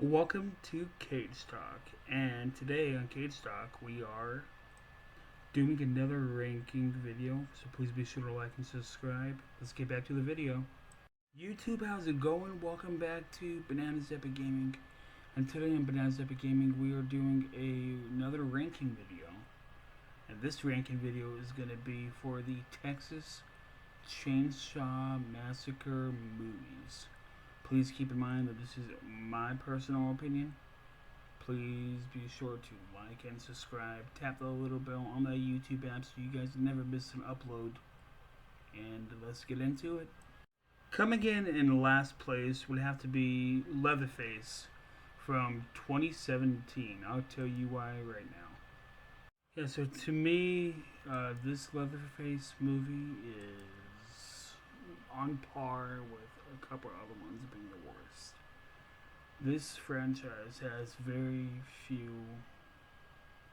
Welcome to CageTalk, and today on CageTalk we are doing another ranking video, so please be sure to like and subscribe. Let's get back to the video. YouTube, how's it going? Welcome back to Bananas Epic Gaming, and today on Bananas Epic Gaming we are doing another ranking video. And this ranking video is going to be for the Texas Chainsaw Massacre movies. Please keep in mind that this is my personal opinion. Please be sure to like and subscribe. Tap the little bell on the YouTube app so you guys never miss an upload. And let's get into it. Coming in last place would have to be Leatherface from 2017. I'll tell you why right now. Yeah, so to me, this Leatherface movie is on par with a couple other ones being the worst. This franchise has very few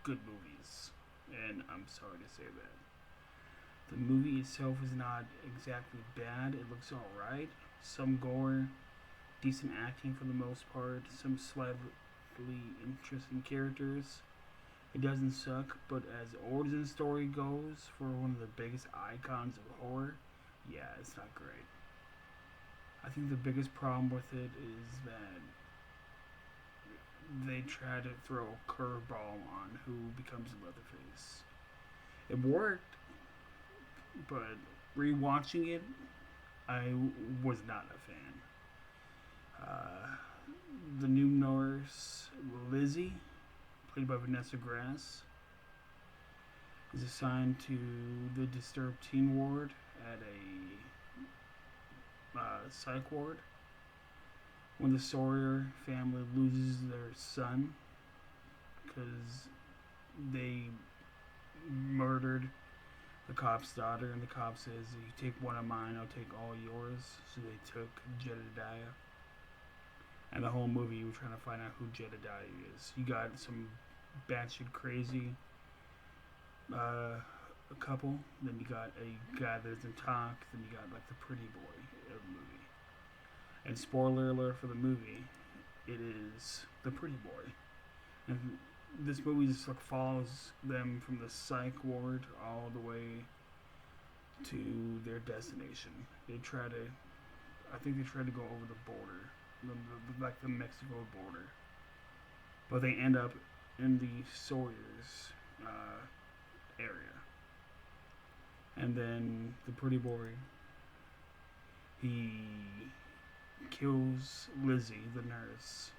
good movies, and I'm sorry to say that. The movie itself is not exactly bad. It looks alright. Some gore, decent acting for the most part, some slightly interesting characters. It doesn't suck, but as origin story goes, for one of the biggest icons of horror, yeah, it's not great. I think the biggest problem with it is that they try to throw a curveball on who becomes Leatherface. It worked, but rewatching it, I was not a fan. The new nurse, Lizzie, played by Vanessa Grass, is assigned to the disturbed teen ward at a psych ward when the Sawyer family loses their son because they murdered the cop's daughter, and the cop says, "You take one of mine, I'll take all yours." So they took Jedediah. And the whole movie, you were trying to find out who Jedediah is. You got some batshit crazy a couple, then you got a guy that doesn't talk, then you got like the pretty boy of the movie. And spoiler alert for the movie, it is the pretty boy. And this movie just like follows them from the psych ward all the way to their destination. I think they try to go over the border, like the Mexico border, but they end up in the Sawyer's area. And then the pretty boy, he kills Lizzie, the nurse,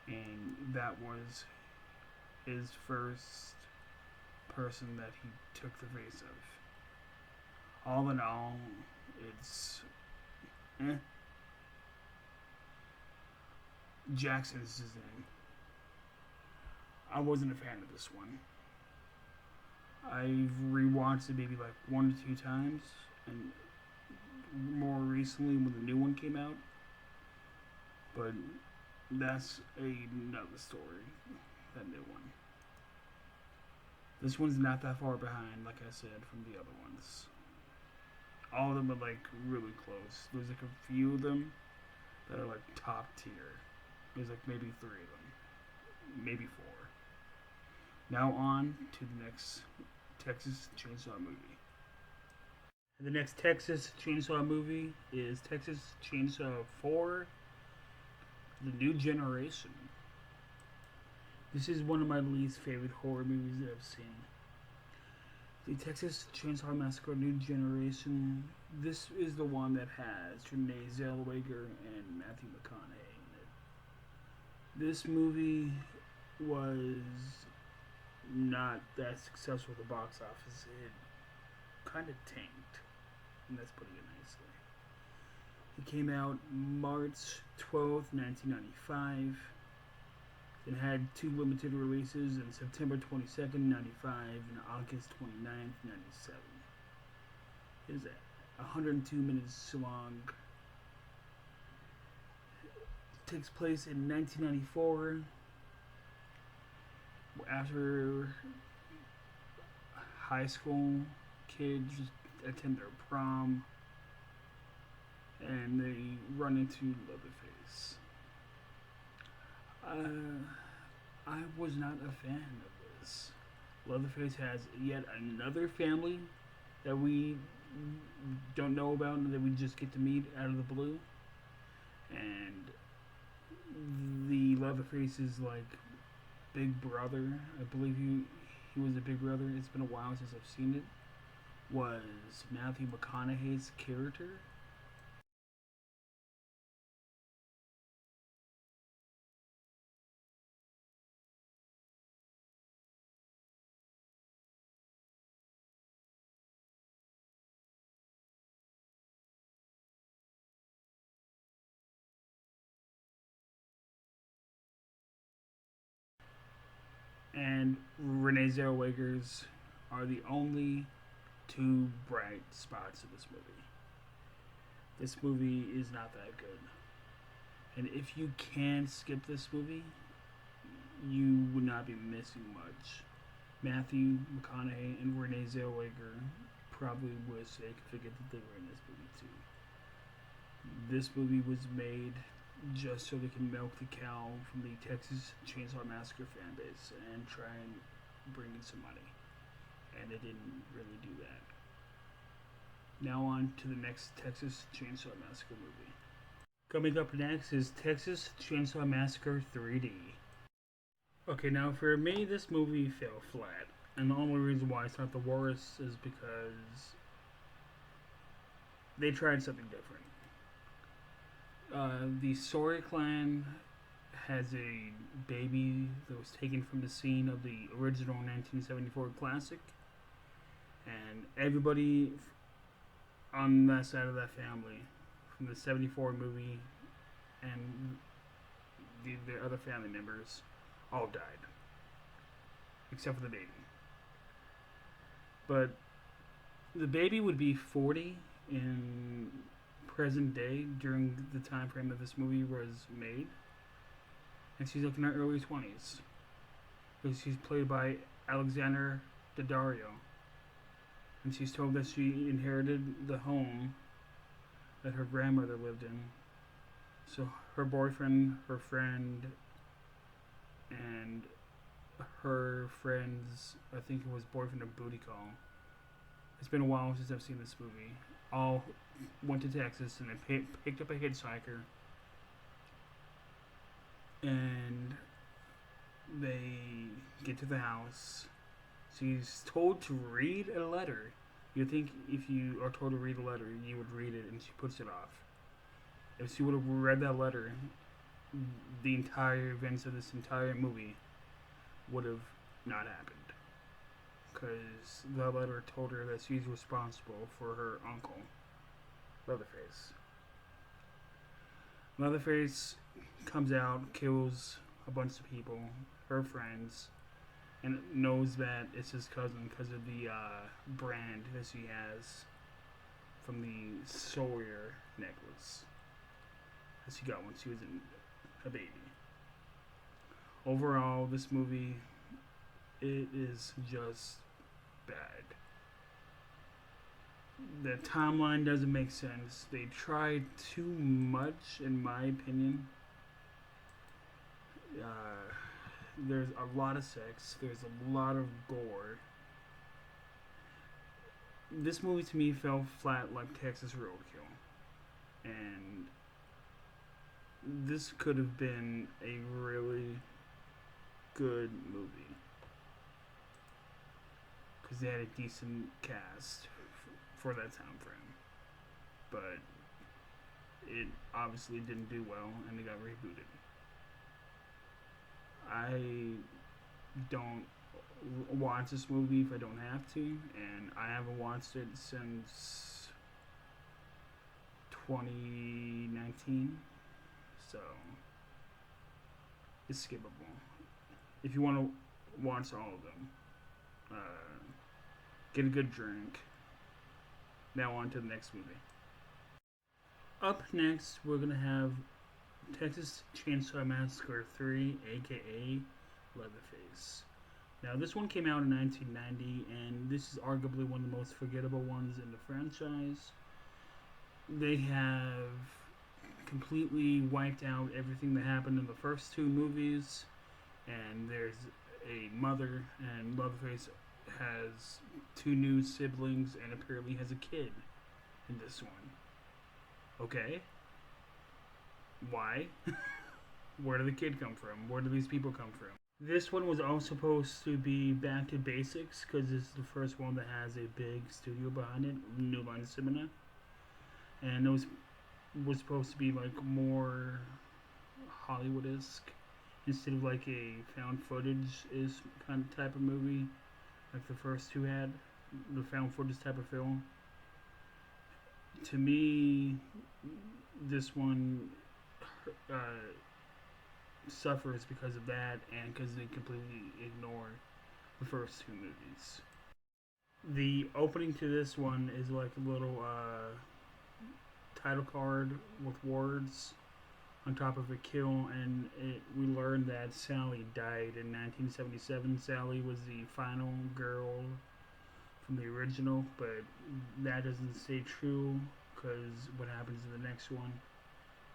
and that was his first person that he took the face of. All in all, it's Jackson is his name. I wasn't a fan of this one. I've rewatched it maybe like 1 to 2 times, and more recently when the new one came out. But that's another story, that new one. This one's not that far behind, like I said, from the other ones. All of them are like really close. There's like a few of them that are like top tier. There's like maybe 3 of them, maybe 4. Now on to the next Texas Chainsaw movie. The next Texas Chainsaw movie is Texas Chainsaw 4, The New Generation. This is one of my least favorite horror movies that I've seen. The Texas Chainsaw Massacre New Generation, this is the one that has Renee Zellweger and Matthew McConaughey in it. This movie was not that successful at the box office. It kind of tanked, and that's putting it nicely. It came out March 12th, 1995. It had 2 limited releases on September 22nd, 95 and August 29th, 97. It is 102 minutes long. It takes place in 1994. After high school, kids attend their prom, and they run into Leatherface. I was not a fan of this. Leatherface has yet another family that we don't know about and that we just get to meet out of the blue. And the Leatherface is like big brother. I believe he was a big brother. It's been a while since I've seen it. Was Matthew McConaughey's character. And Renee Zellweger's are the only two bright spots in this movie. This movie is not that good. And if you can skip this movie, you would not be missing much. Matthew McConaughey and Renee Zellweger probably wish they could forget that they were in this movie too. This movie was made just so they can milk the cow from the Texas Chainsaw Massacre fan base and try and bring in some money. And they didn't really do that. Now on to the next Texas Chainsaw Massacre movie. Coming up next is Texas Chainsaw Massacre 3D. Okay, now for me, this movie fell flat. And the only reason why it's not the worst is because they tried something different. The Sawyer clan has a baby that was taken from the scene of the original 1974 classic. And everybody on that side of that family, from the 74 movie and the other family members, all died. Except for the baby. But the baby would be 40 in present day during the time frame that this movie was made. And she's like in her early 20s. Because she's played by Alexander Daddario. And she's told that she inherited the home that her grandmother lived in. So her boyfriend, her friend, and her friend's, I think it was boyfriend of Booty Call. It's been a while since I've seen this movie. All went to Texas and they picked up a hitchhiker. And they get to the house. She's told to read a letter. You'd think if you are told to read a letter, you would read it, and she puts it off. If she would have read that letter, the entire events of this entire movie would have not happened. Because the letter told her that she's responsible for her uncle, Leatherface. Leatherface comes out, kills a bunch of people, her friends, and knows that it's his cousin because of the brand that she has from the Sawyer necklace that she got when she was a baby. Overall, this movie, it is just bad. The timeline doesn't make sense. They tried too much, in my opinion. There's a lot of sex. There's a lot of gore. This movie to me fell flat like Texas Roadkill. And this could have been a really good movie. Because they had a decent cast for that time frame. But it obviously didn't do well and they got rebooted. I don't watch this movie if I don't have to, and I haven't watched it since 2019, so it's skippable. If you want to watch all of them, get a good drink. Now on to the next movie. Up next, we're going to have Texas Chainsaw Massacre 3, aka Leatherface. Now, this one came out in 1990, and this is arguably one of the most forgettable ones in the franchise. They have completely wiped out everything that happened in the first two movies. And there's a mother, and Leatherface has two new siblings and apparently has a kid in this one. Okay. Why? Where did the kid come from? Where do these people come from? This one was all supposed to be back to basics because this is the first one that has a big studio behind it, New Line Cinema. And it was supposed to be like more Hollywood-esque instead of like a found footage is kind of type of movie like the first two had, the found footage type of film. To me, this one suffers because of that and because they completely ignore the first two movies. The opening to this one is like a little title card with words on top of a kill, and we learned that Sally died in 1977. Sally was the final girl from the original, but that doesn't stay true because what happens in the next one?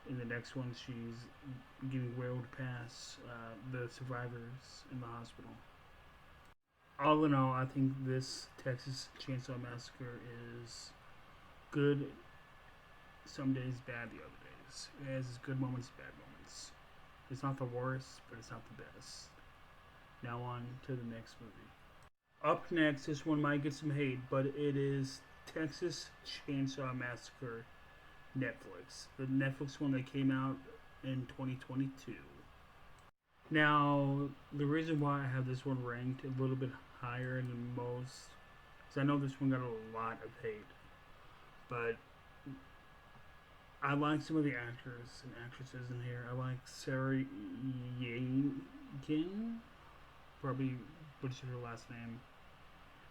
In the next one, she's getting wheeled past the survivors in the hospital. All in all, I think this Texas Chainsaw Massacre is good some days, bad the other days. It has its good moments, bad moments. It's not the worst, but it's not the best. Now on to the next movie. Up next, this one might get some hate, but it is Texas Chainsaw Massacre Netflix. The Netflix one that came out in 2022. Now, the reason why I have this one ranked a little bit higher than most is I know this one got a lot of hate, but I like some of the actors and actresses in here. I like Sarah Yegan, probably butchered her last name,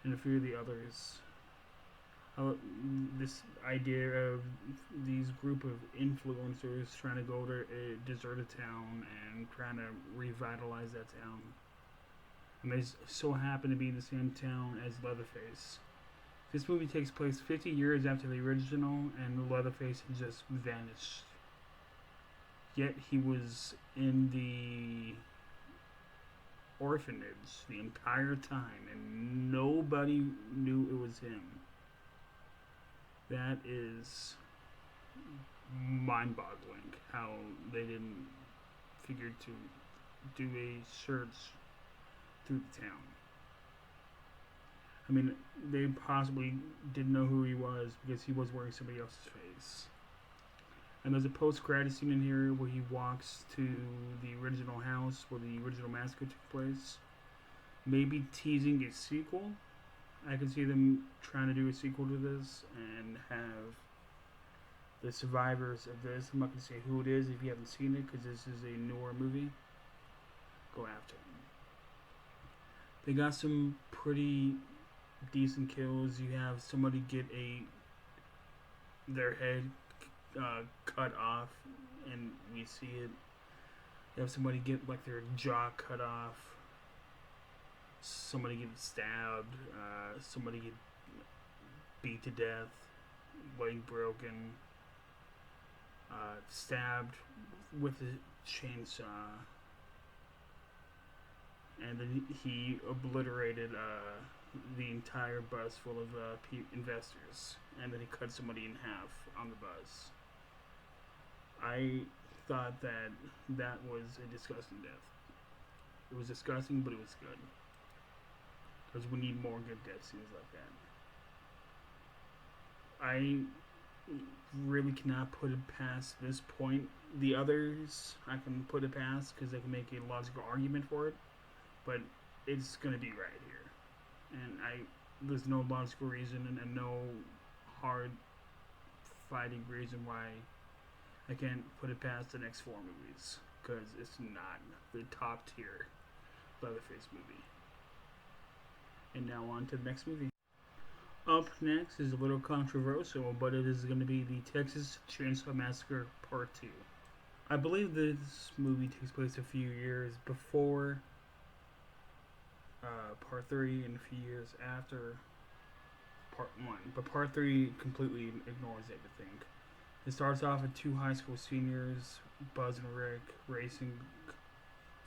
and a few of the others. This idea of these group of influencers trying to go to a deserted town and trying to revitalize that town. And they so happen to be in the same town as Leatherface. This movie takes place 50 years after the original, and Leatherface had just vanished. Yet he was in the orphanage the entire time, and nobody knew it was him. That is mind-boggling how they didn't figure to do a search through the town. I mean, they possibly didn't know who he was because he was wearing somebody else's face. And there's a post-credit scene in here where he walks to the original house where the original massacre took place. Maybe teasing a sequel. I can see them trying to do a sequel to this and have the survivors of this. I'm not going to say who it is if you haven't seen it because this is a newer movie. Go after them. They got some pretty decent kills. You have somebody get their head cut off, and we see it. You have somebody get like their jaw cut off. Somebody get stabbed. Somebody get beat to death. Leg broken. Stabbed with a chainsaw. And then he obliterated the entire bus full of investors. And then he cut somebody in half on the bus. I thought that was a disgusting death. It was disgusting, but it was good. Because we need more good death scenes like that. I really cannot put it past this point. The others, I can put it past because I can make a logical argument for it. But it's going to be right here. And there's no logical reason and no hard fighting reason why I can't put it past the next four movies. Because it's not the top tier Leatherface movie. And now on to the next movie. Up next is a little controversial, but it is going to be the Texas Chainsaw Massacre Part 2. I believe this movie takes place a few years before Part 3 and a few years after Part 1. But Part 3 completely ignores everything. It starts off with two high school seniors, Buzz and Rick, racing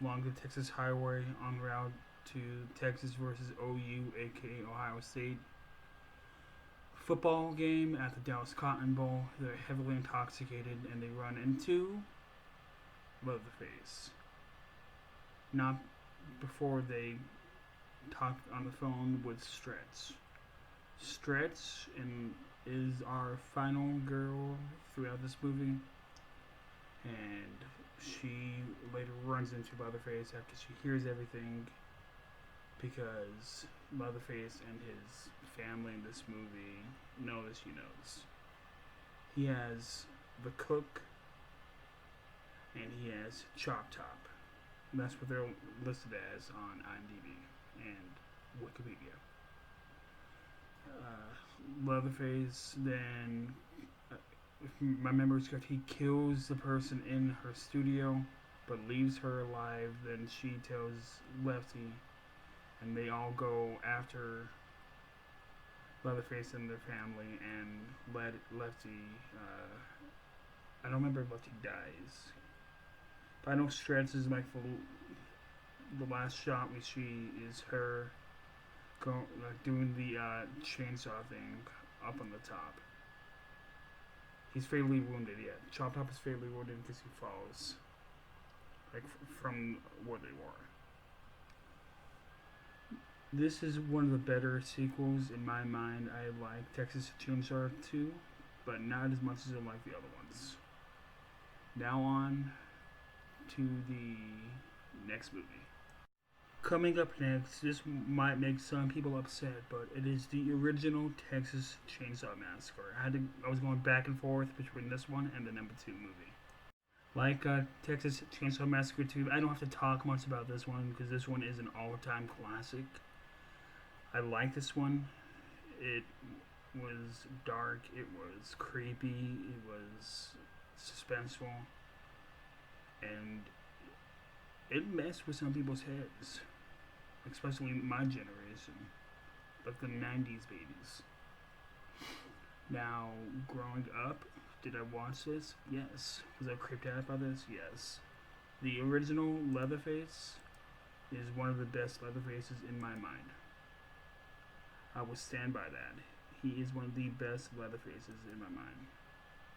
along the Texas highway en route to Texas versus OU, aka Ohio State. Football game at the Dallas Cotton Bowl. They're heavily intoxicated and they run into Leatherface. Not before they talk on the phone with Stretch. Stretch is our final girl throughout this movie, and she later runs into Leatherface after she hears everything, because Leatherface and his family in this movie know that she knows. He has the cook and he has Chop Top. That's what they're listed as on IMDb and Wikipedia. Leatherface then, if my memory is correct, he kills the person in her studio but leaves her alive. Then she tells Lefty, and they all go after Leatherface and their family, and Lefty, I don't remember if Lefty dies, but I know Stretch is like the last shot we see is her doing the chainsaw thing up on the top. He's fatally wounded, yeah. Chop Top is fatally wounded because he falls, like, from where they were. This is one of the better sequels in my mind. I like Texas Chainsaw 2, but not as much as I like the other ones. Now on to the next movie. Coming up next, this might make some people upset, but it is the original Texas Chainsaw Massacre. I was going back and forth between this one and the number 2 movie. Like Texas Chainsaw Massacre 2, I don't have to talk much about this one because this one is an all-time classic. I like this one. It was dark, it was creepy, it was suspenseful, and it messed with some people's heads, especially my generation, like the 90s babies. Now, growing up, did I watch this? Yes. Was I creeped out by this? Yes. The original Leatherface is one of the best Leatherfaces in my mind. I will stand by that. He is one of the best Leatherfaces in my mind.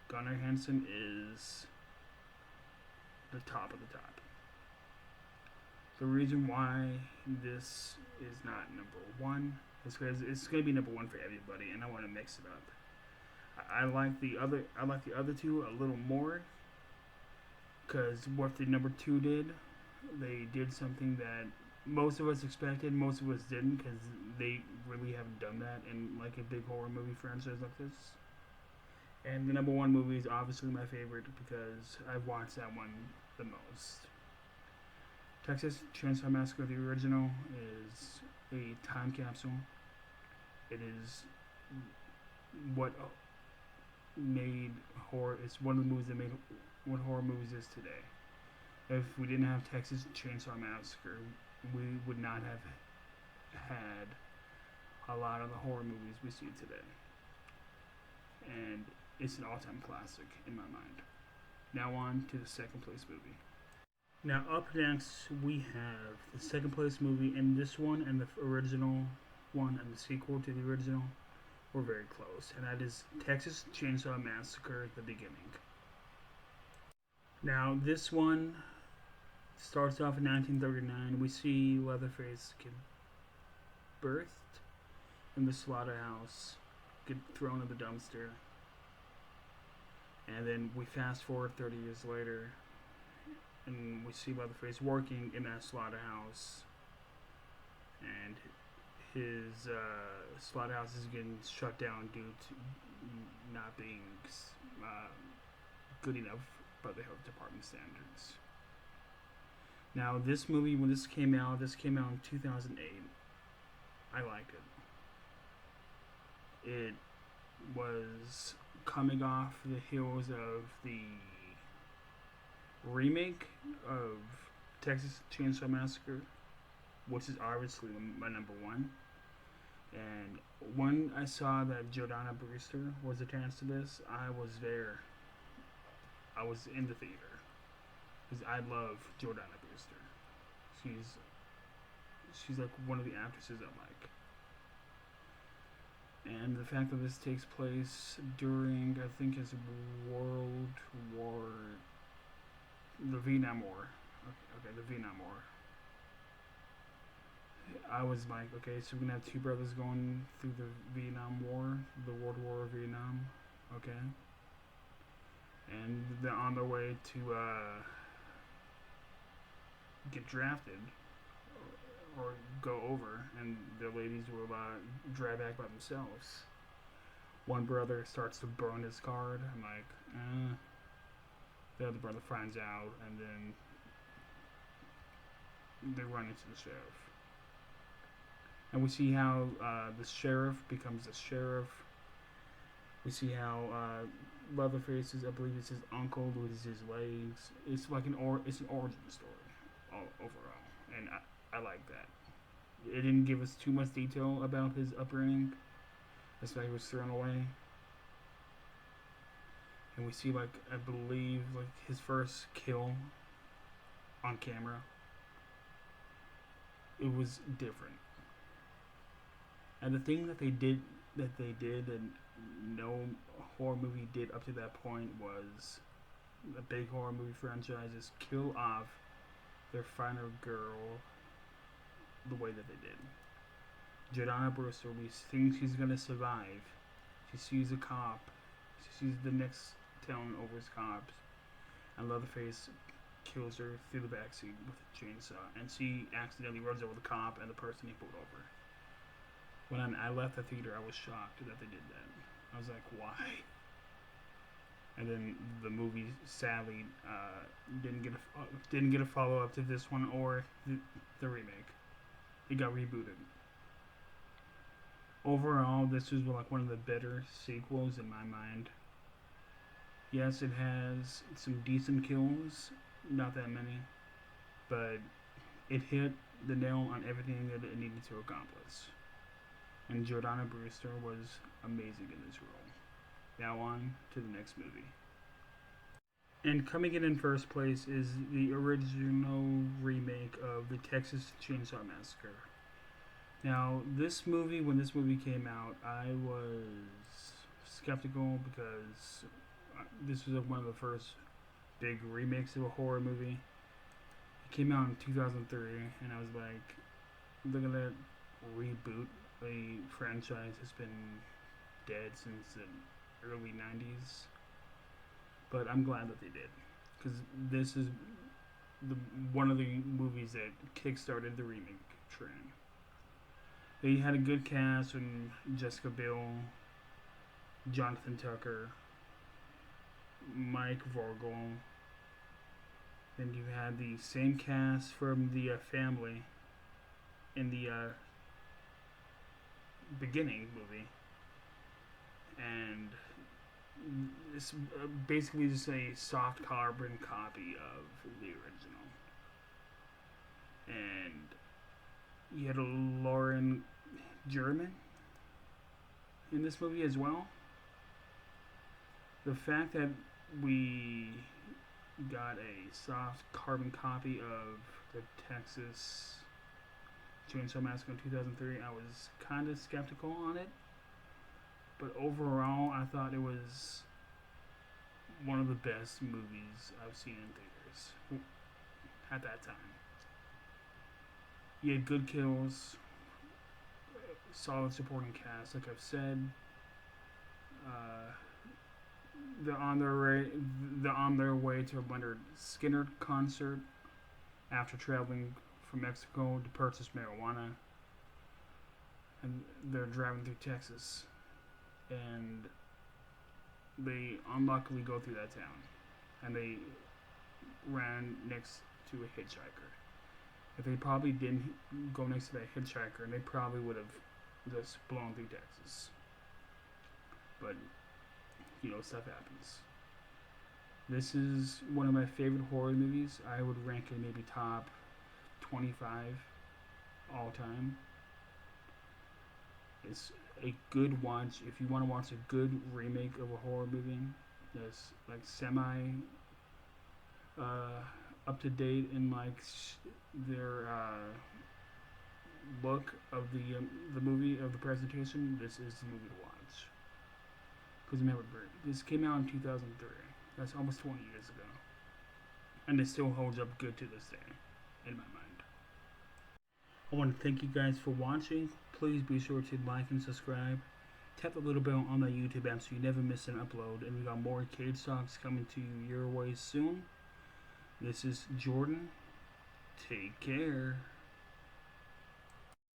Gunnar Hansen is the top of the top. The reason why this is not number 1 is because it's going to be number 1 for everybody, and I want to mix it up. I like the other two a little more, because what the number 2 did, they did something that most of us expected, most of us didn't, because they really haven't done that in like a big horror movie franchise like this. And the number 1 movie is obviously my favorite because I've watched that one the most. Texas Chainsaw Massacre, the original, is a time capsule. It is what made horror. It's one of the movies that made what horror movies is today. If we didn't have Texas Chainsaw Massacre, we would not have had a lot of the horror movies we see today. And it's an all-time classic in my mind. Now on to the second place movie. Now up next we have the second place movie, and this one and the original one and the sequel to the original were very close, and that is Texas Chainsaw Massacre: The Beginning. Now this one starts off in 1939. We see Leatherface get birthed in the slaughterhouse, get thrown in the dumpster, and then we fast forward 30 years later, and we see Leatherface working in that slaughterhouse, and his slaughterhouse is getting shut down due to not being good enough by the health department standards. Now, this movie, when this came out in 2008. I liked it. It was coming off the heels of the remake of Texas Chainsaw Massacre, which is obviously my number 1. And when I saw that Jordana Brewster was attached to this, I was there. I was in the theater because I love Jordana Brewster. She's like one of the actresses I like. And the fact that this takes place during, I think, it's World War, the Vietnam War. Okay, the Vietnam War. I was like, okay, so we're gonna have two brothers going through the Vietnam War, the World War of Vietnam, okay, and they're on their way to get drafted or go over, and the ladies will drive back by themselves. One brother starts to burn his card. I'm like, The other brother finds out, and then they run into the sheriff. And we see how the sheriff becomes the sheriff. We see how Leatherface is, I believe it's his uncle, loses his legs. It's like it's an origin story overall, and I like that. It didn't give us too much detail about his upbringing. That's why he was thrown away. And we see, like, I believe, like, his first kill on camera. It was different. And the thing that they did and no horror movie did up to that point was the big horror movie franchises kill off their final girl the way that they did. Jordana Brewster, we think she's gonna survive. She sees a cop. She sees the next town over his cops, and Leatherface kills her through the backseat with a chainsaw, and she accidentally runs over the cop and the person he pulled over. When I left the theater, I was shocked that they did that. I was like, why? And then the movie sadly didn't get a follow up to this one or the remake. It got rebooted. Overall, this was like one of the better sequels in my mind. Yes, it has some decent kills, not that many, but it hit the nail on everything that it needed to accomplish. And Jordana Brewster was amazing in this role. Now on to the next movie. And coming in first place is the original remake of the Texas Chainsaw Massacre. Now, this movie, when this movie came out, I was skeptical because this was one of the first big remakes of a horror movie. It came out in 2003, and I was like, they're gonna reboot a franchise that's been dead since the early 90s. But I'm glad that they did, because this is one of the movies that kickstarted the remake trend. They had a good cast and Jessica Biel, Jonathan Tucker, Mike Vogel. Then you had the same cast from the Family in the beginning movie, and it's basically just a soft carbon copy of the original. And you had a Lauren German in this movie as well. The fact that we got a soft carbon copy of the Texas Chainsaw Massacre in 2003, I was kind of skeptical on it. But overall, I thought it was one of the best movies I've seen in theaters at that time. You had good kills, solid supporting cast, like I've said. They're on their way to a Leonard Skinner concert after traveling from Mexico to purchase marijuana, and they're driving through Texas, and they unluckily go through that town, and they ran next to a hitchhiker. If they probably didn't go next to that hitchhiker, they probably would have just blown through Texas. But stuff happens. This is one of my favorite horror movies. I would rank it maybe top 25 all time. It's a good watch if you want to watch a good remake of a horror movie that's like semi up to date in like their look of the movie of the presentation, this is the movie to watch. Because remember, this came out in 2003. That's almost 20 years ago, and it still holds up good to this day, in my mind. I want to thank you guys for watching. Please be sure to like and subscribe. Tap the little bell on the YouTube app so you never miss an upload. And we got more Cage Talks coming to your way soon. This is Jordan. Take care.